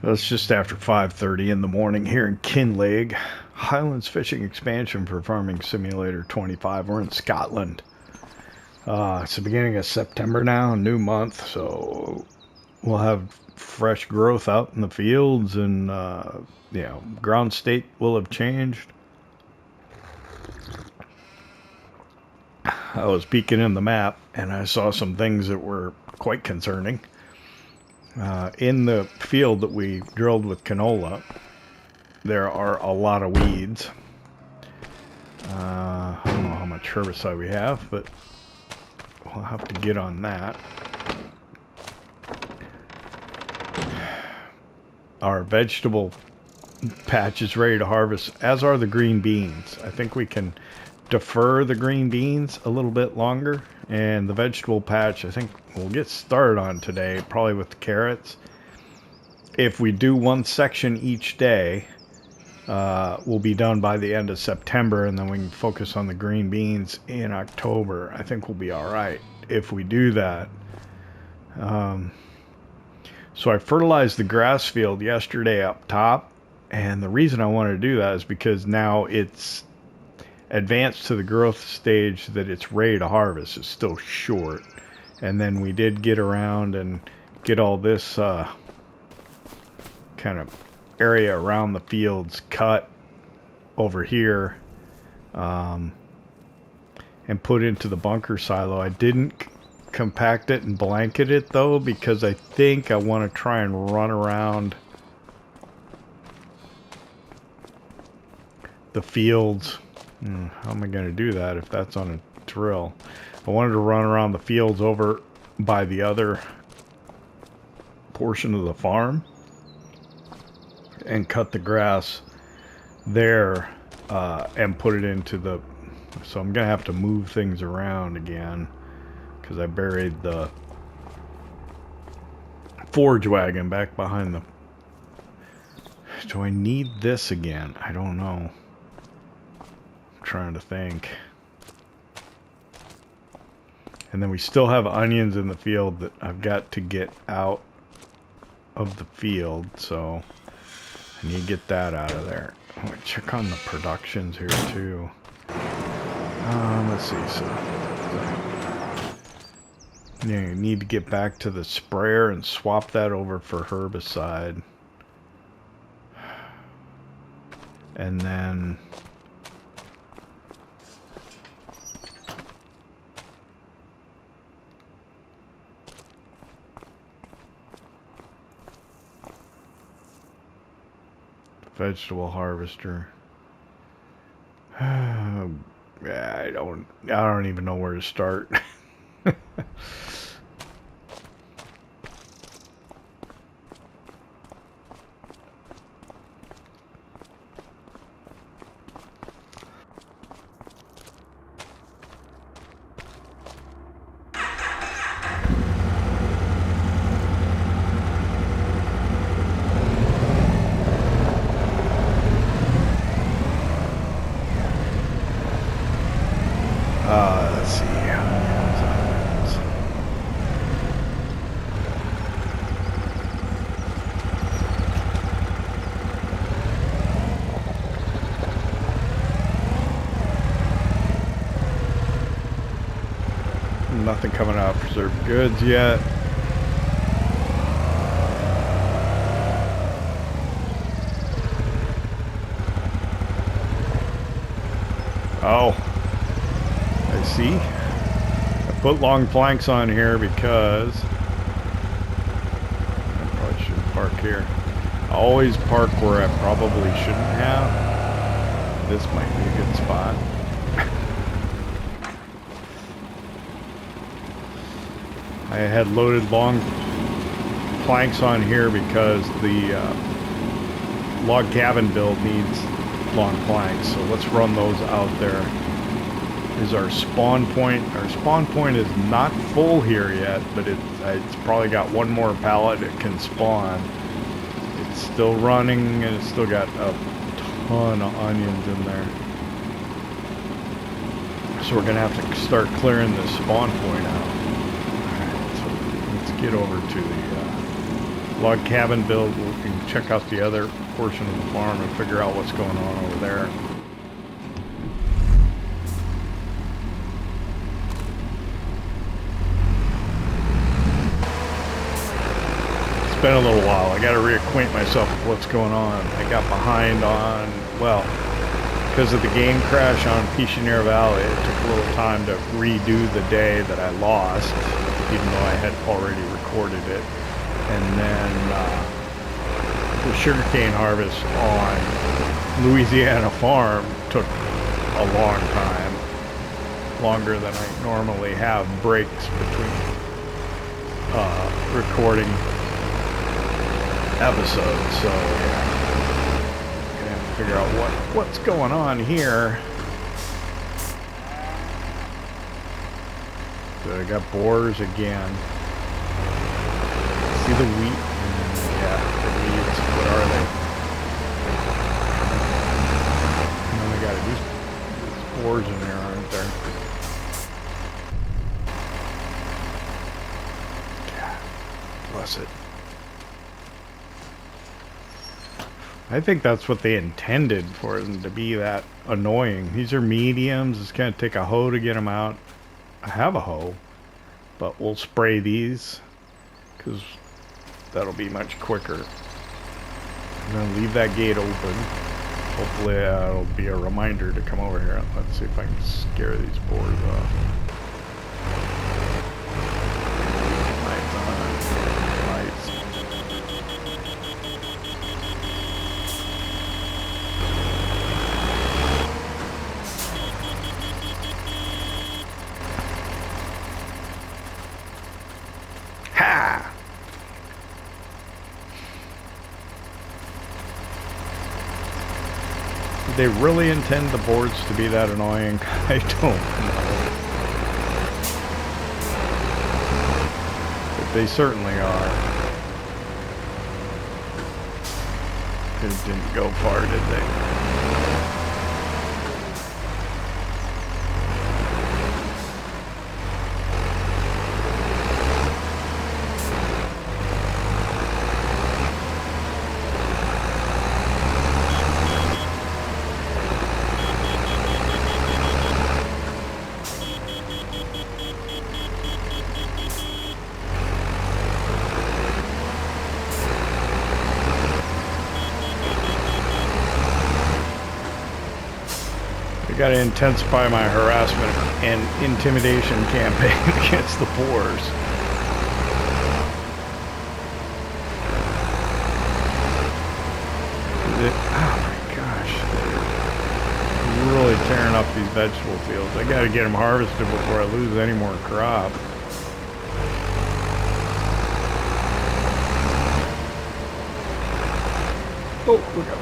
It's just after 5:30 in the morning here in Kinlaig. Highlands Fishing Expansion for Farming Simulator 25. We're in Scotland. It's the beginning of September now, a new month, so we'll have fresh growth out in the fields, and ground state will have changed. I was peeking in the map and I saw some things that were quite concerning. In the field that we drilled with canola, there are a lot of weeds. I don't know how much herbicide we have, but we'll have to get on that. Our vegetable patch is ready to harvest, as are the green beans. I think we can defer the green beans a little bit longer, and the vegetable patch I think we'll get started on today, probably with the carrots. If we do one section each day, we'll be done by the end of September, and then we can focus on the green beans in October. I think we'll be alright if we do that. So I fertilized the grass field yesterday up top, and the reason I wanted to do that is because now it's advanced to the growth stage that it's ready to harvest. It's still short, and then we did get around and get all this kind of area around the fields cut over here, and put into the bunker silo. I didn't compact it and blanket it though, because I think I want to try and run around the fields. How am I going to do that if that's on a drill? I wanted to run around the fields over by the other portion of the farm and cut the grass there, and put it into the... So I'm going to have to move things around again because I buried the forage wagon back behind the... Do I need this again? I don't know. Trying to think. And then we still have onions in the field that I've got to get out of the field, so I need to get that out of there. I'm gonna check on the productions here too. Let's see. So you need to get back to the sprayer and swap that over for herbicide, and then vegetable harvester. I don't even know where to start. Let's see. Nothing coming out of preserved goods yet. Oh, I see. I put long planks on here because I probably shouldn't park here. I always park where I probably shouldn't have. This might be a good spot. I had loaded long planks on here because the log cabin build needs long planks, so let's run those out there. Is our spawn point. Our spawn point is not full here yet, but it's probably got one more pallet it can spawn. It's still running, and it's still got a ton of onions in there. So we're gonna have to start clearing this spawn point out. Alright, so let's get over to the log cabin build. We can check out the other portion of the farm and figure out what's going on over there. It's been a little while. I gotta reacquaint myself with what's going on. I got behind on, well, because of the game crash on Piscinier Valley, it took a little time to redo the day that I lost, even though I had already recorded it. And then the sugarcane harvest on Louisiana farm took a long time, longer than I normally have breaks between recording episodes. So yeah. Figure out what's going on here. So I got boars again. See the wheat? Yeah, the weeds. What are they? And then we got these boars in there, aren't there? God bless it. I think that's what they intended for them to be, that annoying. These are mediums. It's going to take a hoe to get them out. I have a hoe, but we'll spray these because that'll be much quicker. I'm going to leave that gate open. Hopefully it'll be a reminder to come over here. Let's see if I can scare these boars off. Lights on. Lights. Did they really intend the boards to be that annoying? I don't know. But they certainly are. It didn't go far, did they? Got to intensify my harassment and intimidation campaign against the boars. Oh my gosh, they're really tearing up these vegetable fields. I got to get them harvested before I lose any more crop. Oh, look out.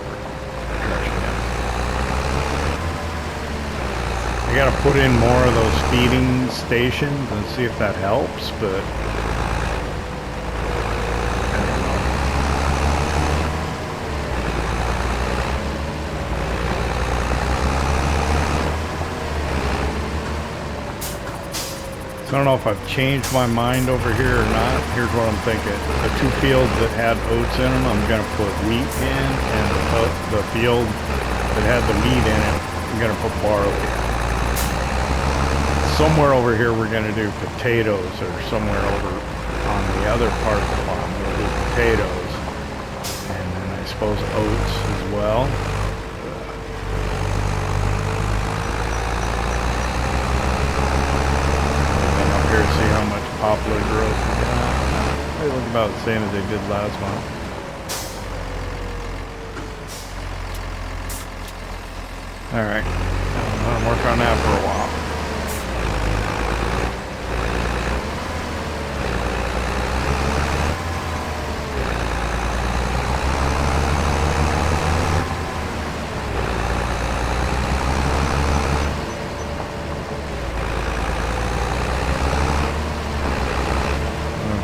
I gotta put in more of those feeding stations and see if that helps, but I don't know. So I don't know if I've changed my mind over here or not. Here's what I'm thinking. The two fields that had oats in them, I'm gonna put wheat in, and the field that had the wheat in it, I'm gonna put barley in. Somewhere over here we're going to do potatoes, or somewhere over on the other part of the farm we'll do potatoes, and then I suppose oats as well. And then up here see how much poplar growth we got. They look about the same as they did last month. Alright, I'm going to work on that for a while.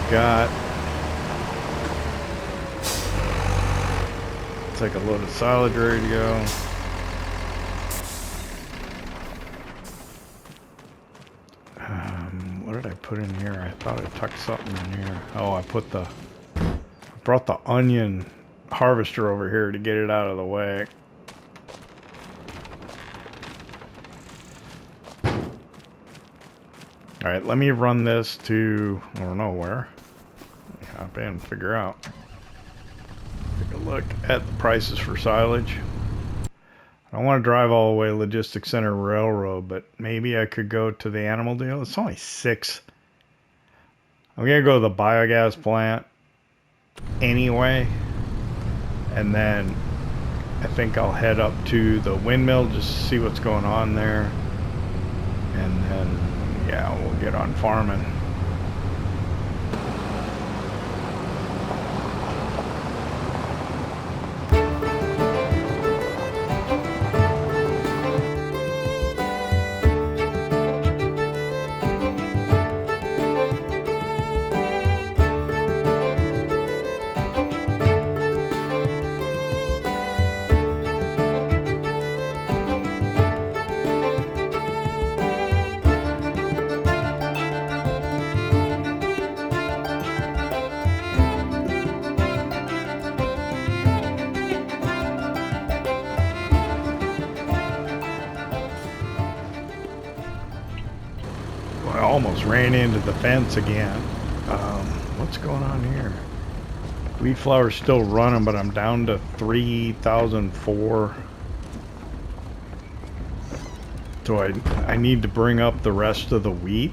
Got, it's like a load of silage ready to go. What did I put in here? I thought I tucked something in here. Oh, I brought the onion harvester over here to get it out of the way. All right, let me run this to, I don't know where. Hop in and figure out. Take a look at the prices for silage. I don't want to drive all the way to Logistics Center Railroad, but maybe I could go to the animal deal. It's only 6. I'm going to go to the biogas plant anyway. And then I think I'll head up to the windmill just to see what's going on there. And then, yeah, we'll get on farming. Almost ran into the fence again. What's going on here? Wheat flour's still running, but I'm down to 3,004. So I need to bring up the rest of the wheat,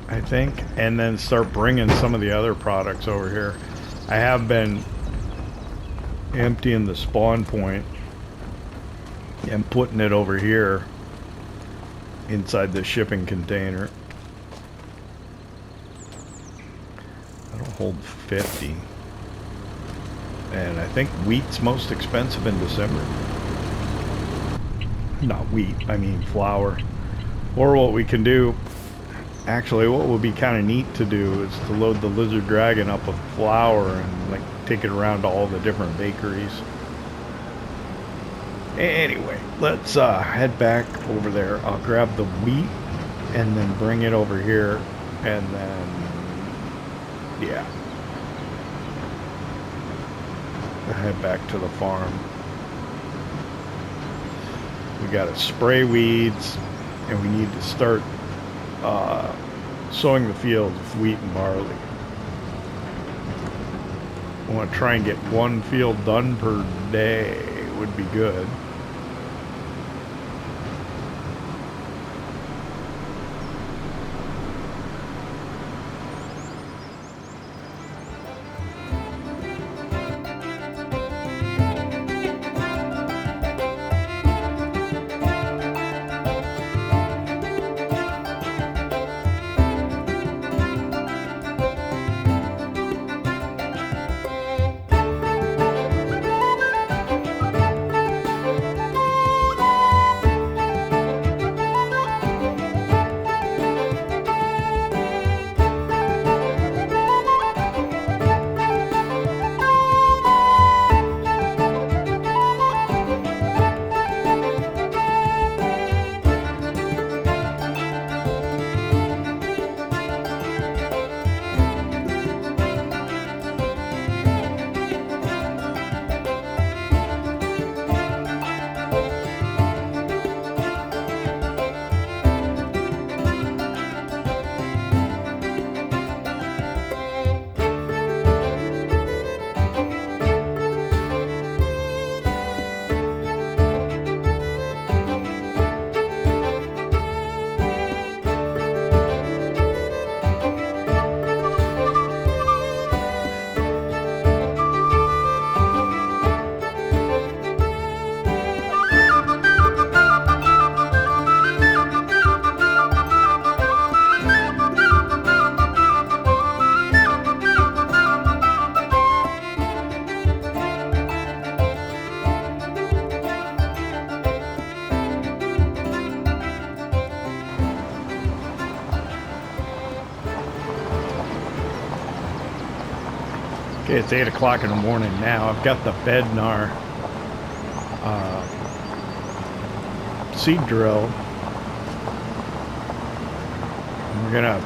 I think, and then start bringing some of the other products over here. I have been emptying the spawn point and putting it over here inside the shipping container. That'll hold 50. And I think wheat's most expensive in December. Not wheat, I mean flour. Or what we can do, actually what would be kind of neat to do is to load the Lizard Dragon up with flour and like take it around to all the different bakeries. Anyway, let's head back over there. I'll grab the wheat and then bring it over here, and then yeah, I'll head back to the farm. We gotta spray weeds, and we need to start sowing the fields with wheat and barley. I want to try and get 1 field done per day. Would be good. Okay, it's 8 o'clock in the morning now. I've got the Bednar seed drill We're gonna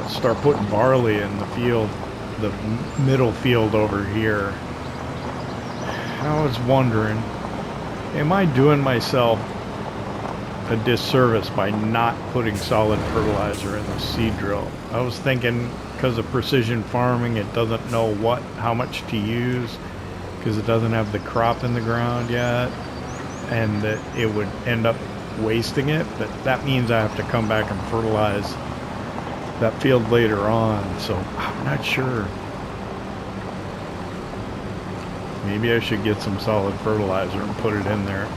start putting barley in the field, the middle field over here. I was wondering, am I doing myself a disservice by not putting solid fertilizer in the seed drill? I was thinking because of precision farming, it doesn't know how much to use because it doesn't have the crop in the ground yet, and that it would end up wasting it, but that means I have to come back and fertilize that field later on, so I'm not sure. Maybe I should get some solid fertilizer and put it in there.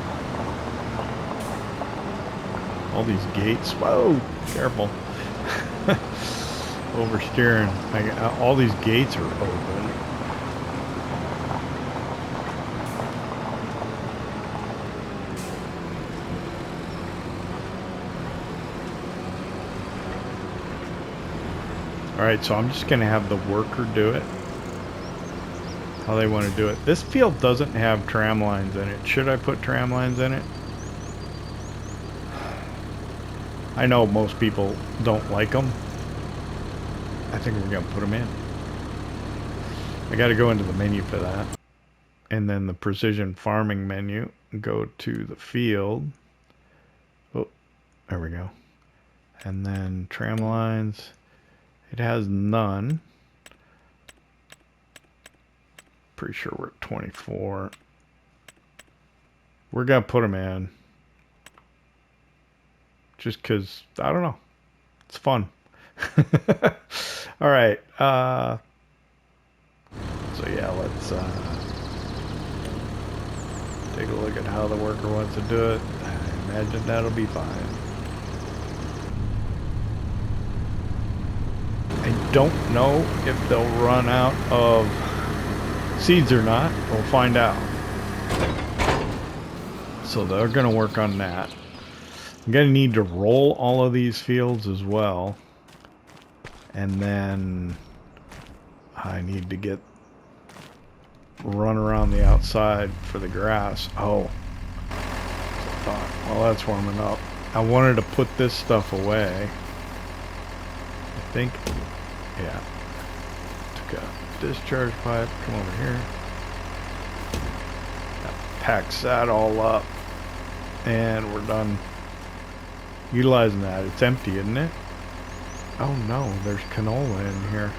All these gates, whoa, careful. Oversteering. All these gates are open. Alright, so I'm just going to have the worker do it. How they want to do it. This field doesn't have tram lines in it. Should I put tram lines in it? I know most people don't like them. I think we're going to put them in. I got to go into the menu for that. And then the precision farming menu. Go to the field. Oh, there we go. And then tram lines. It has none. Pretty sure we're at 24. We're going to put them in. Just because, I don't know. It's fun. All right. So yeah, let's take a look at how the worker wants to do it. I imagine that'll be fine. I don't know if they'll run out of seeds or not. We'll find out. So they're going to work on that. I'm going to need to roll all of these fields as well. And then I need to run around the outside for the grass. Oh. I thought, well, that's warming up. I wanted to put this stuff away. I think, yeah. Took a discharge pipe, come over here. That packs that all up. And we're done utilizing that. It's empty, isn't it? Oh no, there's canola in here.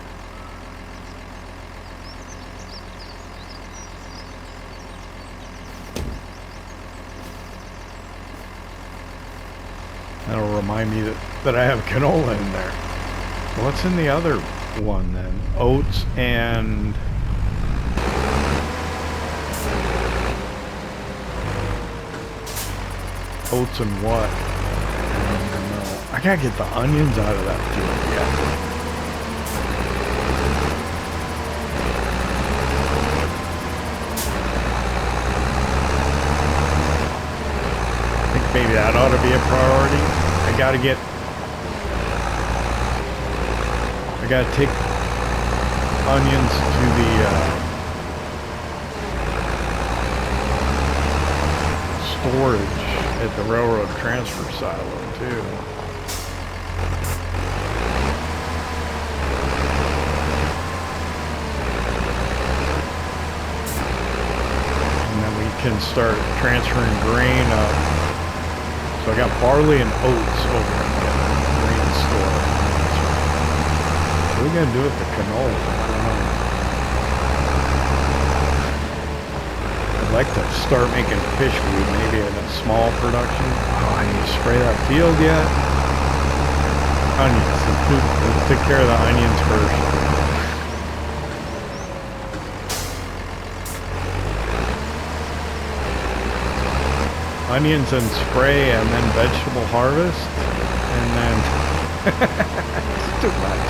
That'll remind me that I have canola in there. What's in the other one then? Oats and oats and what? I gotta get the onions out of that field yet. I think maybe that ought to be a priority. I gotta take onions to the storage at the railroad transfer silo too. Can start transferring grain up. So I got barley and oats over in the grain store. What are we gonna do with the canola? I don't know. I'd like to start making fish food, maybe in a small production. Oh, I need to spray that field yet. Onions. Let's take care of the onions first. Onions and spray, and then vegetable harvest, and then it's too much.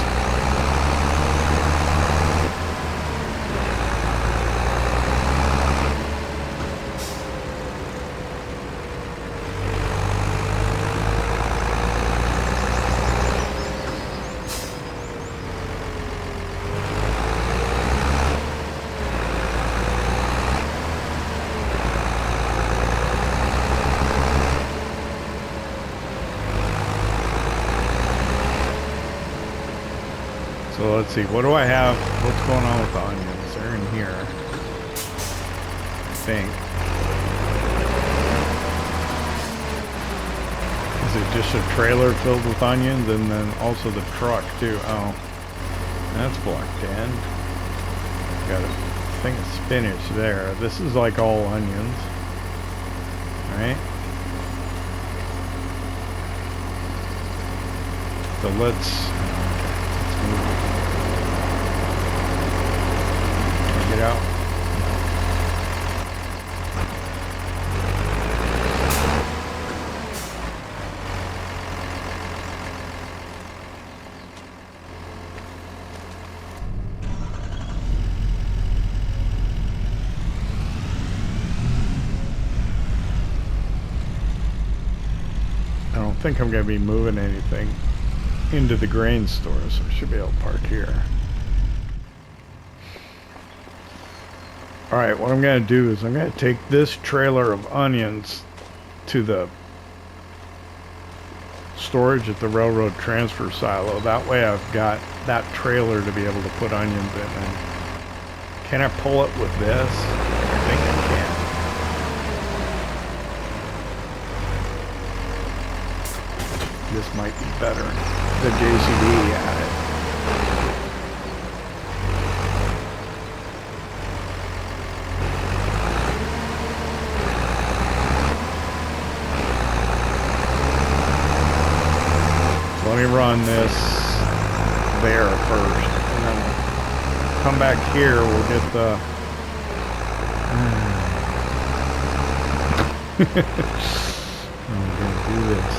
So let's see, what do I have? What's going on with the onions? They're in here, I think. Is it just a trailer filled with onions and then also the truck too? Oh, that's blocked in. Got a thing of spinach there. This is like all onions, right? So let's move. Get out. I don't think I'm going to be moving anything into the grain store, so I should be able to park here. Alright, what I'm going to do is I'm going to take this trailer of onions to the storage at the railroad transfer silo. That way I've got that trailer to be able to put onions in. And can I pull it with this? I think I can. This might be better. The JCB at it. So let me run this there first, and then come back here. We'll get the. I'm gonna do this.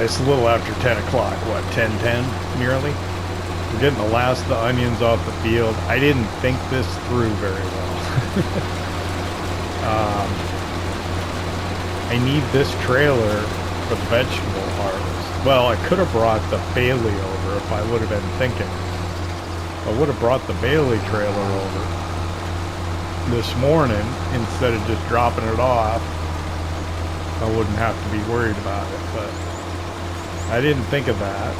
It's a little after 10 o'clock, what, 10:10 nearly? We're getting the last of the onions off the field. I didn't think this through very well. I need this trailer for the vegetable harvest. Well, I could have brought the Bailey over if I would have been thinking. I would have brought the Bailey trailer over this morning instead of just dropping it off. I wouldn't have to be worried about it, but I didn't think of that.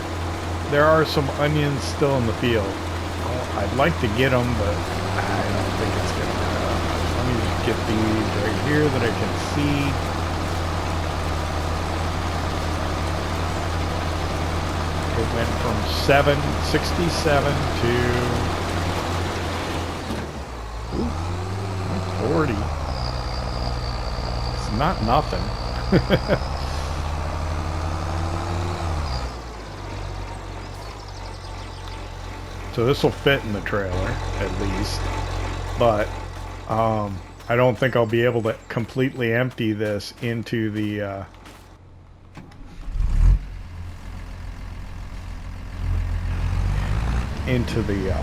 There are some onions still in the field. Well, I'd like to get them, but I don't think it's going to matter. Let me just get these right here that I can see. It went from 767 to 40. It's not nothing. So this will fit in the trailer, at least. But I don't think I'll be able to completely empty this into the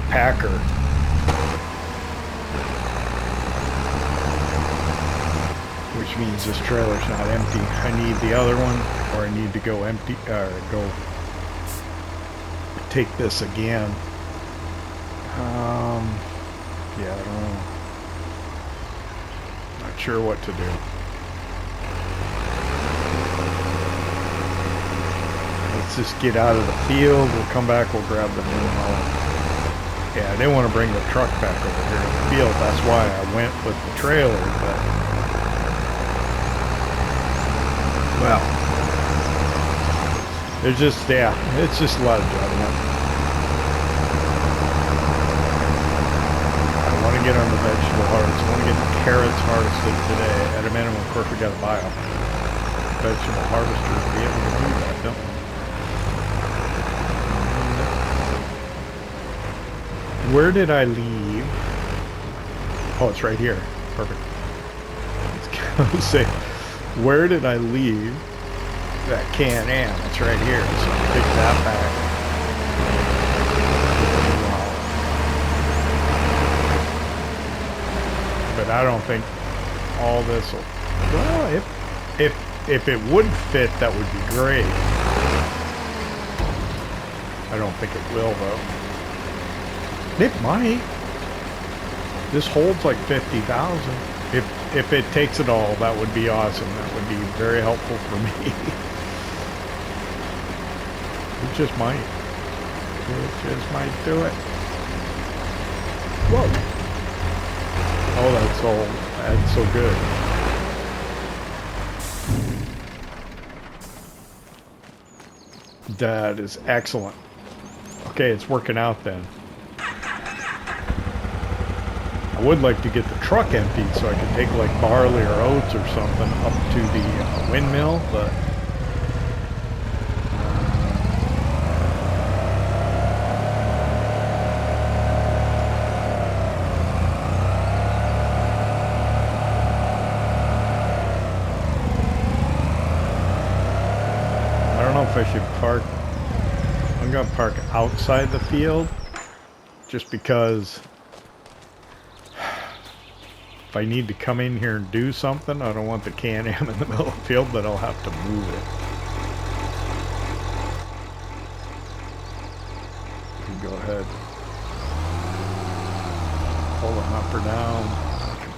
packer. Which means this trailer's not empty. I need the other one, or I need to go empty, or go take this again. Yeah, I don't know. Not sure what to do. Let's just get out of the field. We'll come back, we'll grab the new mower. Yeah, I didn't want to bring the truck back over here to the field. That's why I went with the trailer, but... well... it's just, yeah, it's just a lot of driving up. I want to get on the vegetable harvest. I want to get the carrots harvested today. At a minimum, of course, we got to buy a vegetable harvester to be able to do that, don't we? Where did I leave? Oh, it's right here. Perfect. I was going to say, where did I leave that Can-Am? It's right here. So I'll take that back. But I don't think all this will... well, if it would fit, that would be great. I don't think it will, though. It might. This holds like 50,000. If it takes it all, that would be awesome. That would be very helpful for me. It just might. It just might do it. Whoa. Oh, that's so good. That is excellent. Okay, it's working out then. I would like to get the truck emptied so I could take like barley or oats or something up to the windmill, but I don't know if I should park. I'm gonna park outside the field just because if I need to come in here and do something, I don't want the Can-Am in the middle of the field, but I'll have to move it. You can go ahead. Pull the hopper down.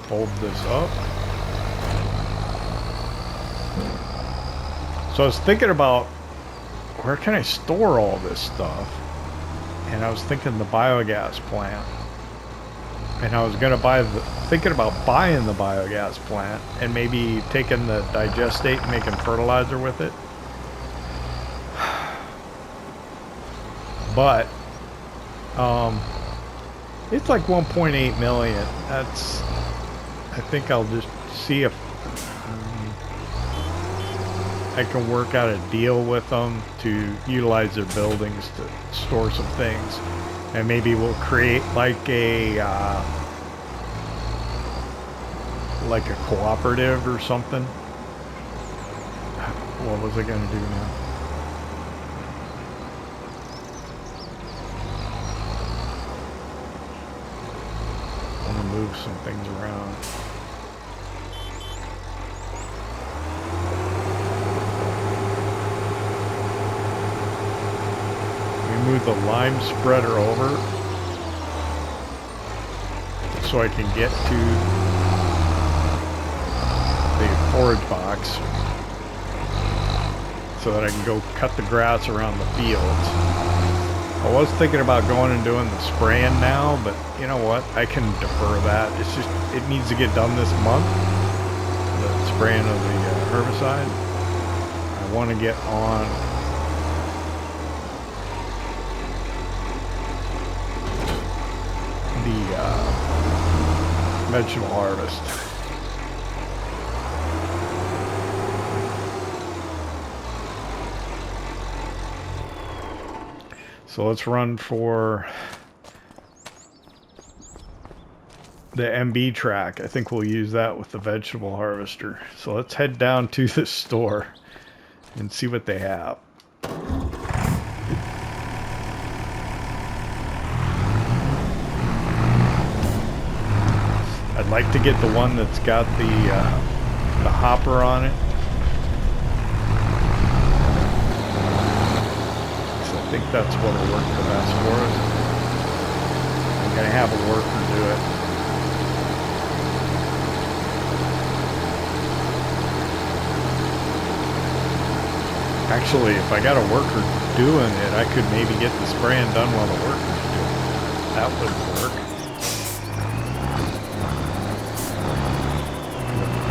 Fold this up. So I was thinking about where can I store all this stuff? And I was thinking the biogas plant. And I was gonna thinking about buying the biogas plant and maybe taking the digestate and making fertilizer with it. But it's like 1.8 million. That's, I think I'll just see if I can work out a deal with them to utilize their buildings to store some things. And maybe we'll create like a cooperative or something. What was I gonna do now? I'm gonna move some things around. Move the lime spreader over so I can get to the forage box. so that I can go cut the grass around the fields. I was thinking about going and doing the spraying now, but you know what? I can defer that. It's just, it needs to get done this month. The spraying of the herbicide. I want to get on the vegetable harvest. So let's run for the MB track. I think we'll use that with the vegetable harvester. So let's head down to the store and see what they have. I'd like to get the one that's got the hopper on it. I think that's what'll work the best for us. I'm gonna have a worker do it. Actually, if I got a worker doing it, I could maybe get the spraying done while the worker's doing it. That would work.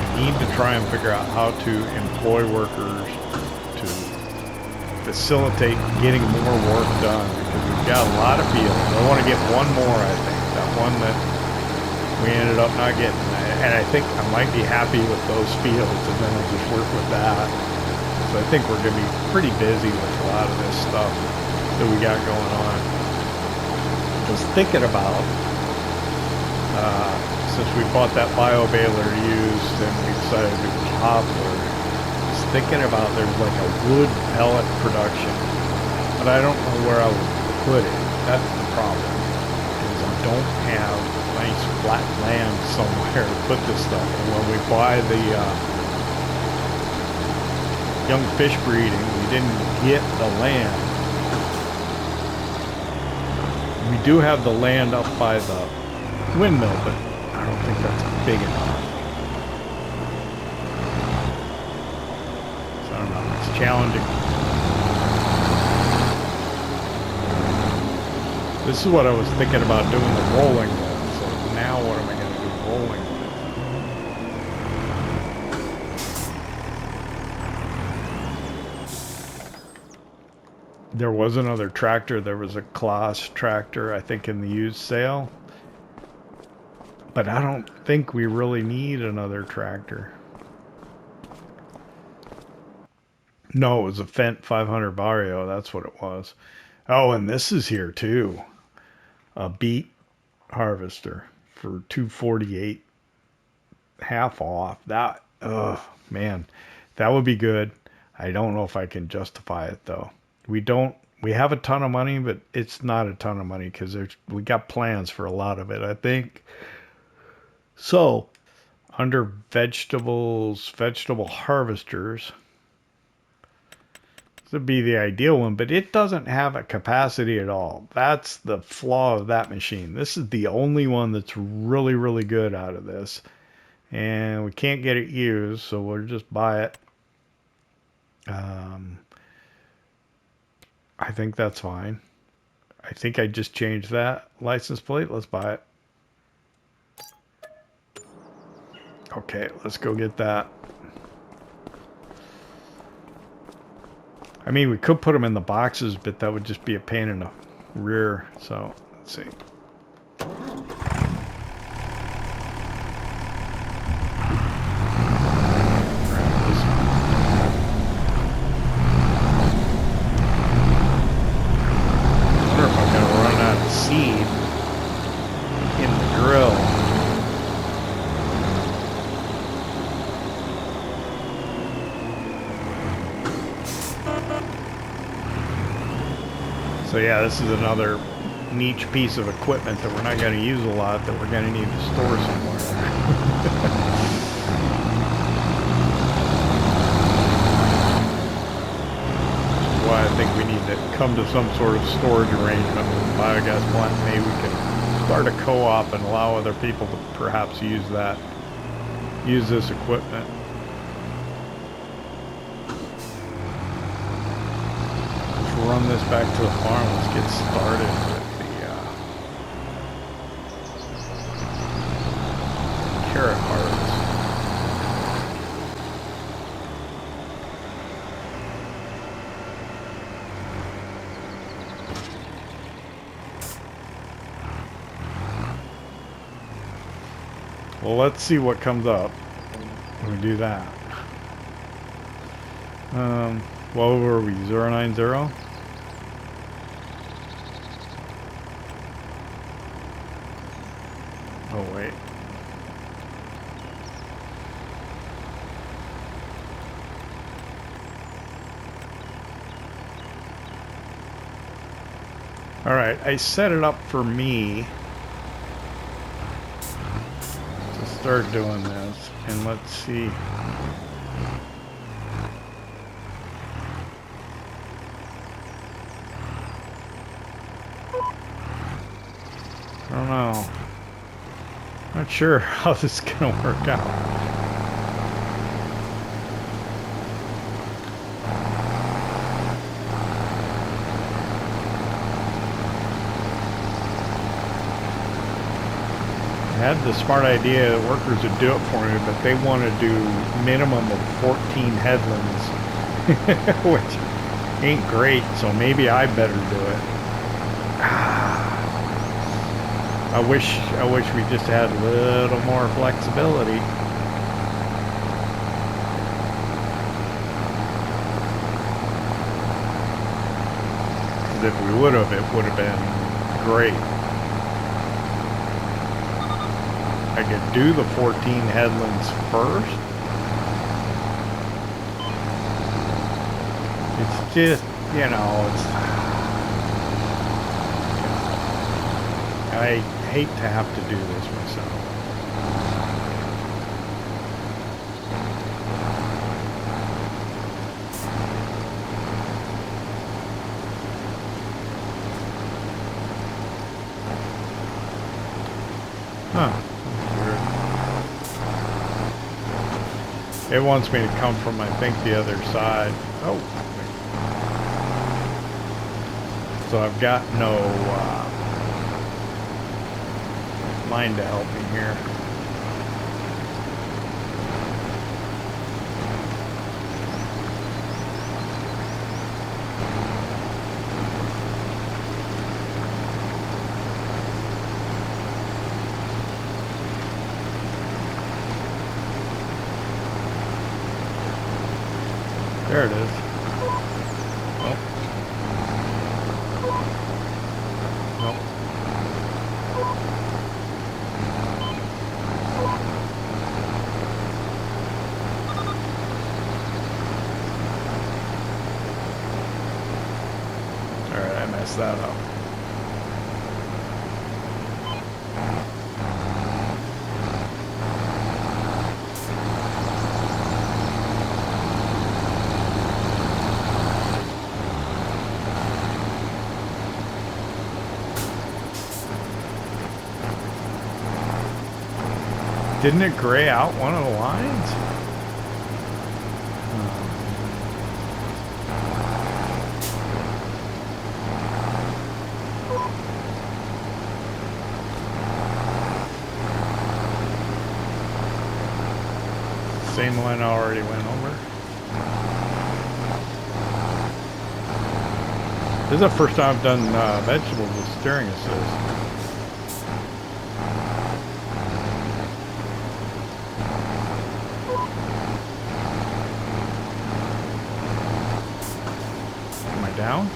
I need to try and figure out how to employ workers to facilitate getting more work done, because we've got a lot of fields. I want to get one more, I think. That one that we ended up not getting. And I think I might be happy with those fields, and then I'll just work with that. So I think we're going to be pretty busy with a lot of this stuff that we got going on. I was thinking about, since we bought that bio baler used and we decided to do poplar, thinking about there's like a wood pellet production, but I don't know where I would put it. That's the problem, is I don't have nice flat land somewhere to put this stuff. And when we buy the young fish breeding, we didn't get the land. We do have the land up by the windmill, but I don't think that's big enough. Challenging. This is what I was thinking about doing the rolling with. So now what am I going to do rolling with? There was another tractor. There was a Kloss tractor, I think, in the used sale. But I don't think we really need another tractor. No, it was a Fendt 500 Vario. That's what it was. Oh, and this is here too. A beet harvester for $248, half off. That, oh man, that would be good. I don't know if I can justify it though. We have a ton of money, but it's not a ton of money because we got plans for a lot of it, I think. So, under vegetables, vegetable harvesters. This would be the ideal one, but it doesn't have a capacity at all. That's the flaw of that machine. This is the only one that's really, really good out of this. And we can't get it used, so we'll just buy it. I think that's fine. I think I just changed that license plate. Let's buy it. Okay, let's go get that. I mean, we could put them in the boxes, but that would just be a pain in the rear. So, let's see. I wonder if I'm going to run out of seed in the grill. So yeah, this is another niche piece of equipment that we're not going to use a lot, that we're going to need to store somewhere. Which is why I think we need to come to some sort of storage arrangement with the biogas plant. Maybe we can start a co-op and allow other people to perhaps use this equipment. run this back to the farm. Let's get started with the carrot harvest. Well, let's see what comes up when we do that. What were we? 090? Oh, wait. Alright, I set it up for me to start doing this, and let's see. I don't know. Not sure how this is going to work out. I had the smart idea that workers would do it for me, but they want to do minimum of 14 headlands, which ain't great, so maybe I better do it. I wish we just had a little more flexibility. Because if we would have, it would have been great. I could do the 14 headlands first. It's just, you know, I hate to have to do this myself. Huh. It wants me to come from, I think, the other side. Oh. So I've got no line to help me here. There it is. Oh. Nope. Alright, I messed that up. Didn't it gray out one of the lines? Same line I already went over. This is the first time I've done vegetables with steering assist. Down.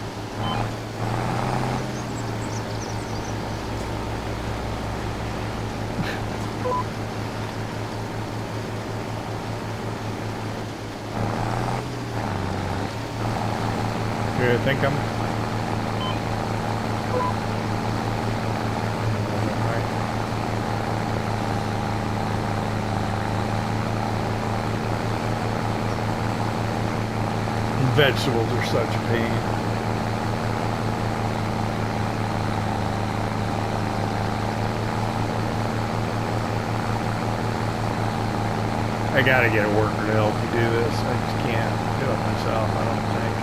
Okay, I think I'm vegetables are such a pain. I gotta get a worker to help me do this. I just can't do it myself, I don't think.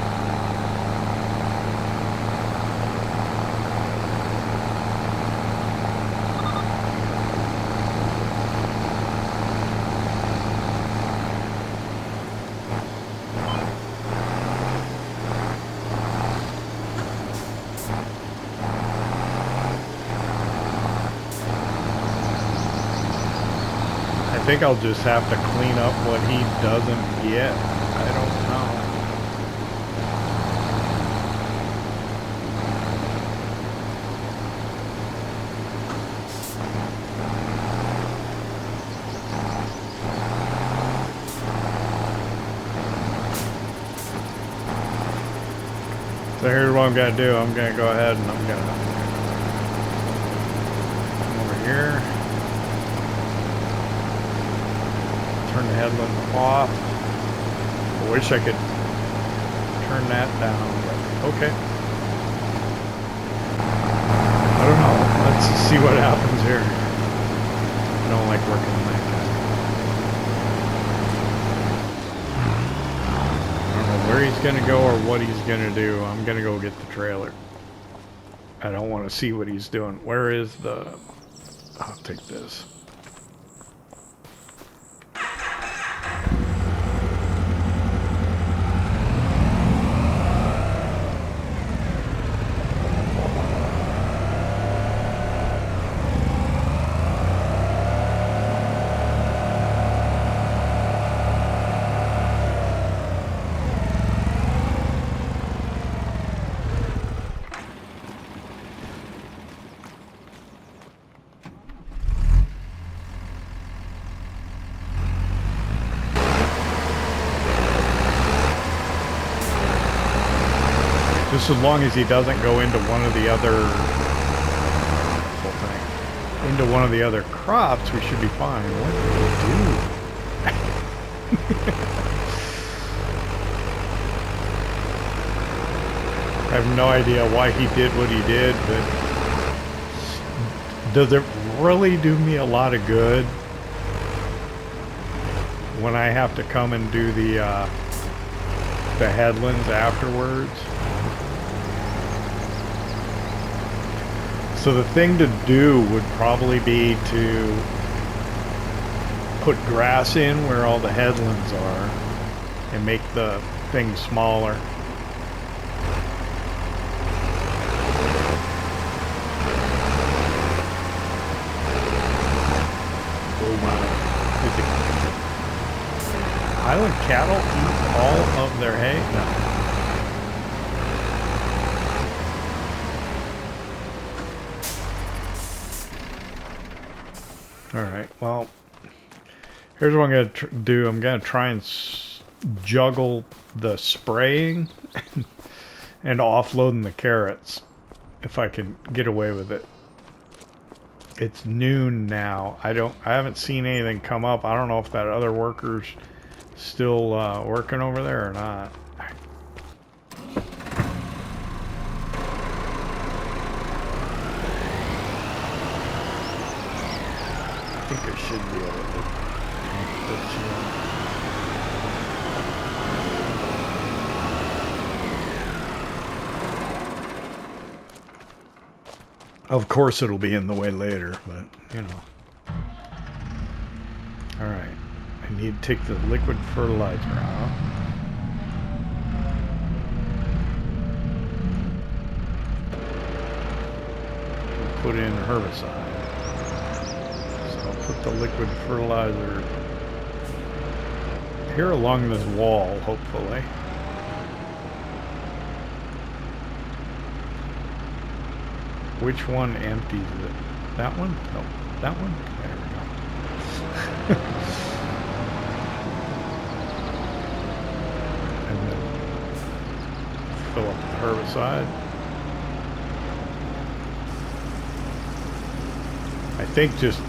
think I'll just have to clean up what he doesn't get. I don't know. So here's what I'm going to do. I'm going to go ahead and I'm going to come over here. Turn the headland off. I wish I could turn that down, but okay. I don't know. Let's see what happens here. I don't like working on that guy. I don't know where he's going to go or what he's going to do. I'm going to go get the trailer. I don't want to see what he's doing. Where is the... I'll take this. Just as long as he doesn't go into one of the other into one of the other crops, we should be fine. What did he do? I have no idea why he did what he did, but does it really do me a lot of good when I have to come and do the headlands afterwards? So the thing to do would probably be to put grass in where all the headlands are and make the thing smaller. Oh my. Did the Highland cattle eat all of their hay? No. Alright, well, here's what I'm going to do. I'm going to try and juggle the spraying and offloading the carrots, if I can get away with it. It's noon now. I haven't seen anything come up. I don't know if that other worker's still working over there or not. I think I should be able to. Of course it'll be in the way later, but you know. Alright. I need to take the liquid fertilizer out. Put in herbicide. Put the liquid fertilizer here along this wall, hopefully. Which one empties it? That one? No, that one? There we go. And then fill up the herbicide. I think just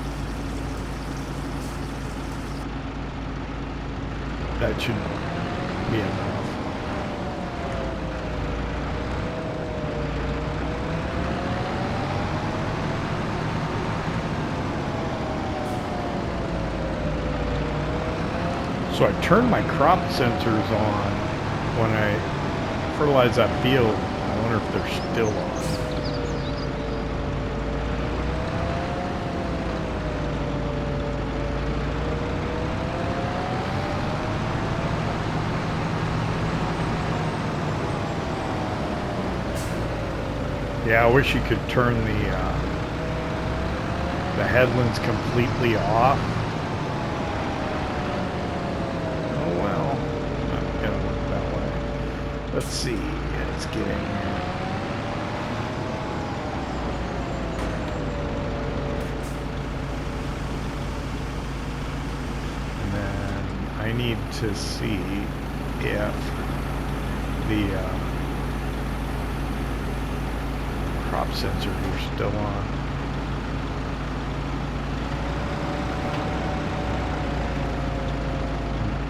that should be enough. So I turned my crop sensors on when I fertilize that field. I wonder if they're still on. Yeah, I wish you could turn the headlands completely off Let's see. Let's get in here. And then I need to see if the crop sensors are still on.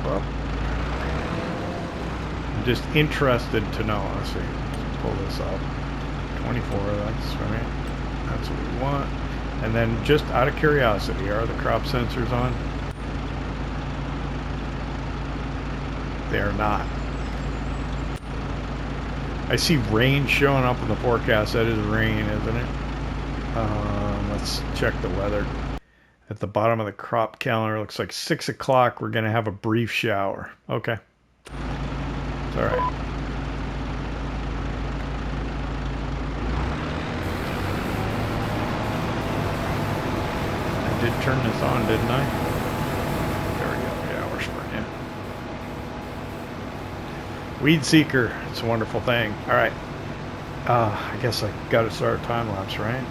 Well, I'm just interested to know. Let's see. Let's pull this up. 24, that's right. That's what we want. And then just out of curiosity, are the crop sensors on? They are not. I see rain showing up in the forecast. That is rain, isn't it? Let's check the weather. At the bottom of the crop calendar, it looks like 6 o'clock. We're going to have a brief shower. Okay. It's all right. I did turn this on, didn't I? There we go. Yeah, we're spraying. Weed Seeker. It's a wonderful thing. All right. I guess I got to start a time lapse, right?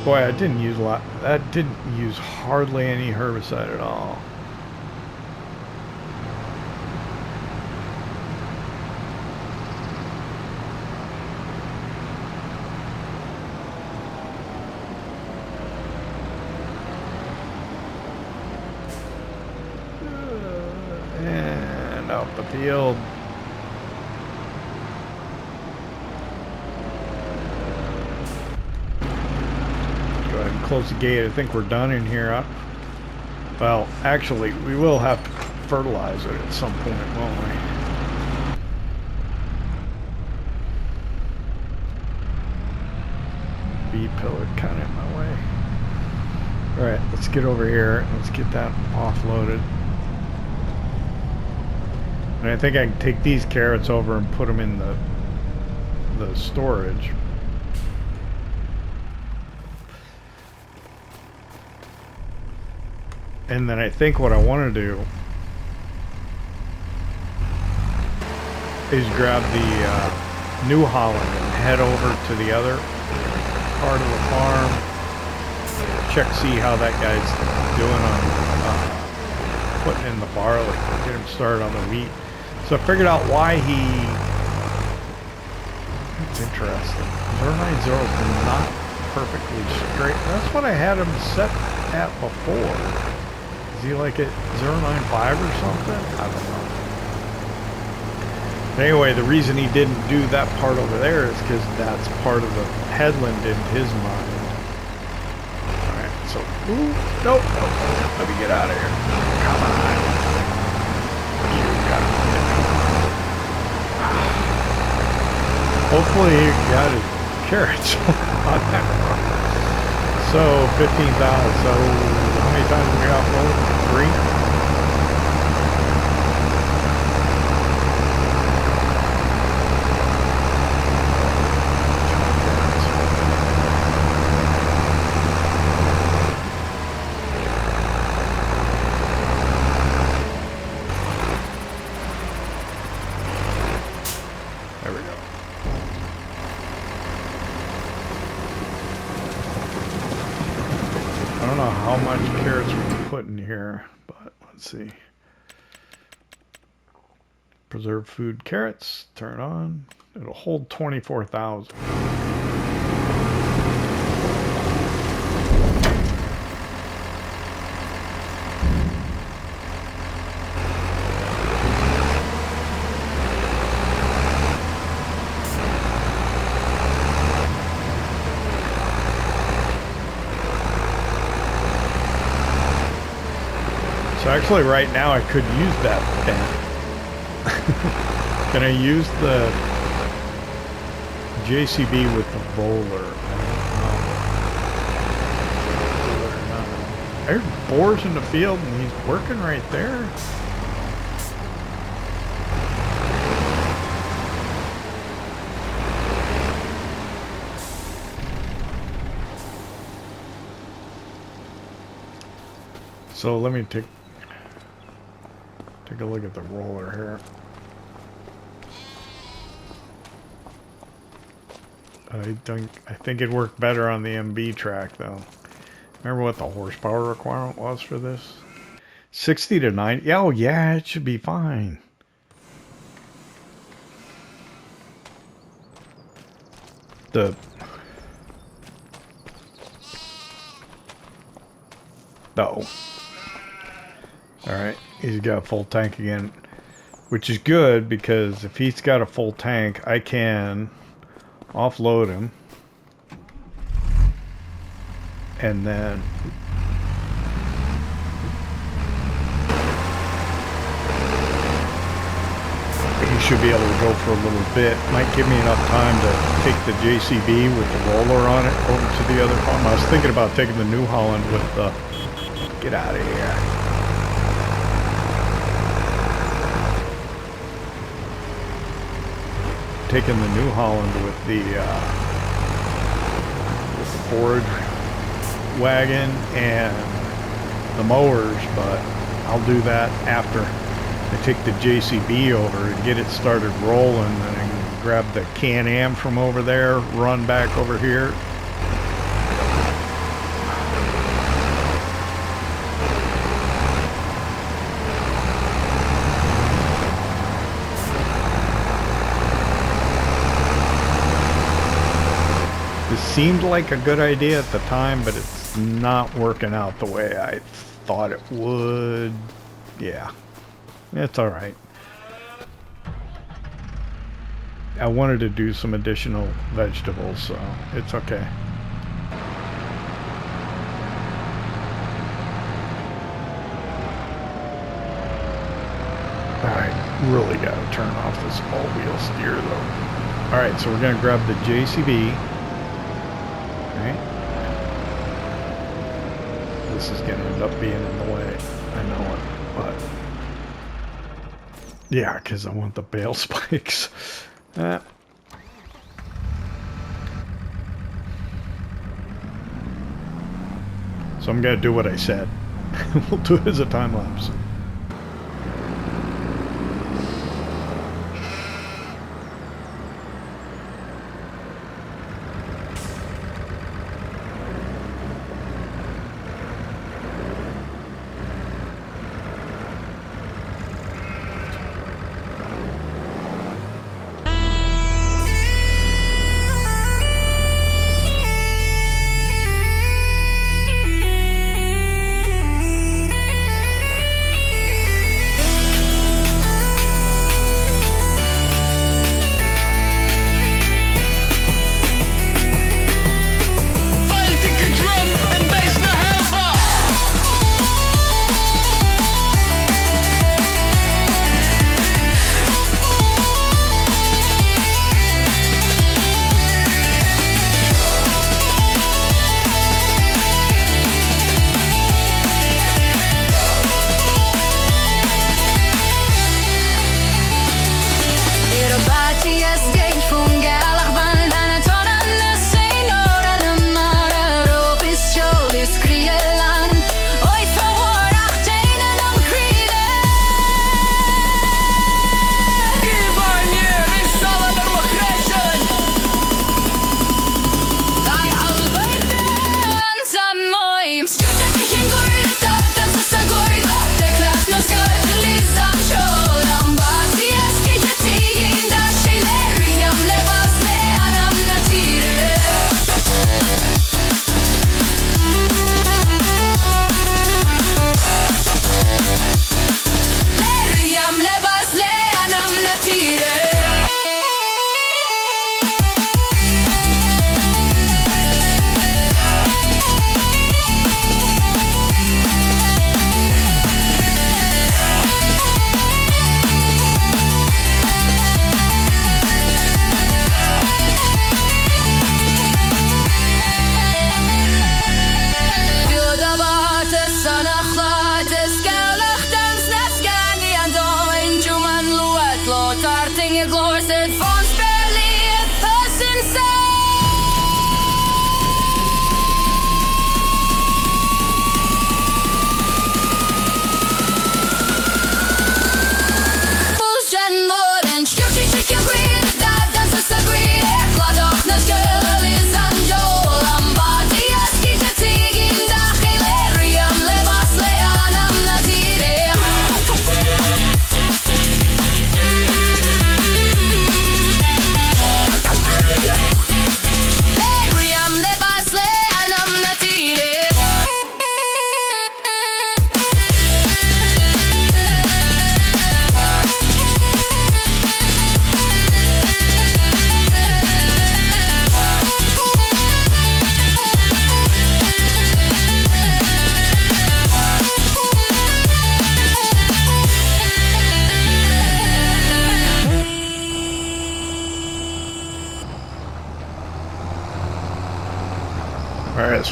Boy, I didn't use a lot. That didn't use hardly any herbicide at all. And out the field. Close the gate. I think we're done in here. Well, actually, we will have to fertilize it at some point, won't we? Bee pillar kind of in my way. All right, let's get over here. Let's get that offloaded. And I think I can take these carrots over and put them in the storage. And then I think what I want to do is grab the New Holland and head over to the other part of the farm, check, see how that guy's doing on putting in the barley, get him started on the wheat. So I figured out why he, it's interesting, 090 is not perfectly straight. That's what I had him set at before. Is he like at 095 or something? I don't know. But anyway, the reason he didn't do that part over there is because that's part of the headland in his mind. Alright, So, ooh, nope, nope. Let me get out of here. Come on. You got it. Hopefully he got his carrots on that run. So 15,000. So how many times we got 3? Here, but let's see. Preserved food carrots, turn on. It'll hold 24,000. Actually, right now I could use that pen. Can I use the JCB with the roller? I heard boars in the field and he's working right there. So let me take a look at the roller here. I think it worked better on the MB track though. Remember what the horsepower requirement was for this? 60 to 90. Yeah, oh yeah, it should be fine. No. Alright, he's got a full tank again, which is good because if he's got a full tank, I can offload him and then he should be able to go for a little bit. Might give me enough time to take the JCB with the roller on it over to the other farm. I was thinking about taking the New Holland with the... Get out of here. Taking the New Holland with the forage wagon and the mowers, but I'll do that after I take the JCB over and get it started rolling, and I can grab the Can-Am from over there, run back over here. Seemed like a good idea at the time, but it's not working out the way I thought it would. Yeah, it's all right. I wanted to do some additional vegetables, so it's okay. I really got to turn off this all-wheel steer, though. All right, so we're going to grab the JCB. This is going to end up being in the way. I know it, but yeah, because I want the bale spikes. So I'm going to do what I said. We'll do it as a time lapse.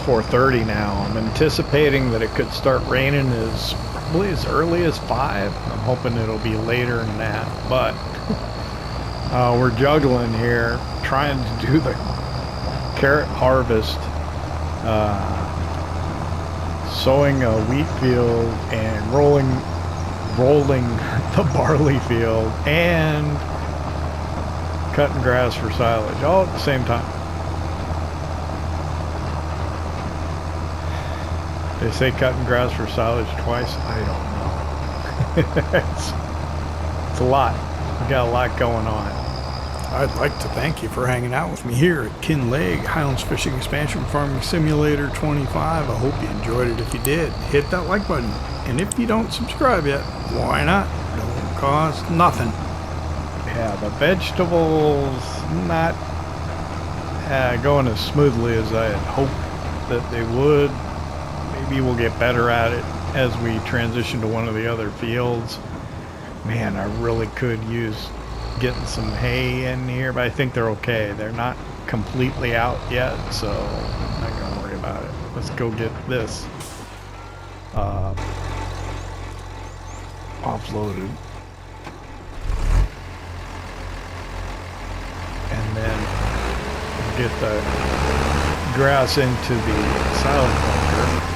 4:30 now. I'm anticipating that it could start raining probably as early as 5. I'm hoping it'll be later than that, but we're juggling here, trying to do the carrot harvest, sowing a wheat field and rolling the barley field and cutting grass for silage all at the same time. They say cutting grass for silage twice. I don't know. It's a lot. We got a lot going on. I'd like to thank you for hanging out with me here at Kinlaig, Highlands Fishing Expansion Farming Simulator 25. I hope you enjoyed it. If you did, hit that like button. And if you don't subscribe yet, why not? Don't cost nothing. Yeah, the vegetables not going as smoothly as I had hoped that they would. Maybe we'll get better at it as we transition to one of the other fields. Man, I really could use getting some hay in here, but I think they're okay. They're not completely out yet, so I'm not gonna worry about it. Let's go get this offloaded, and then get the grass into the silage bunker.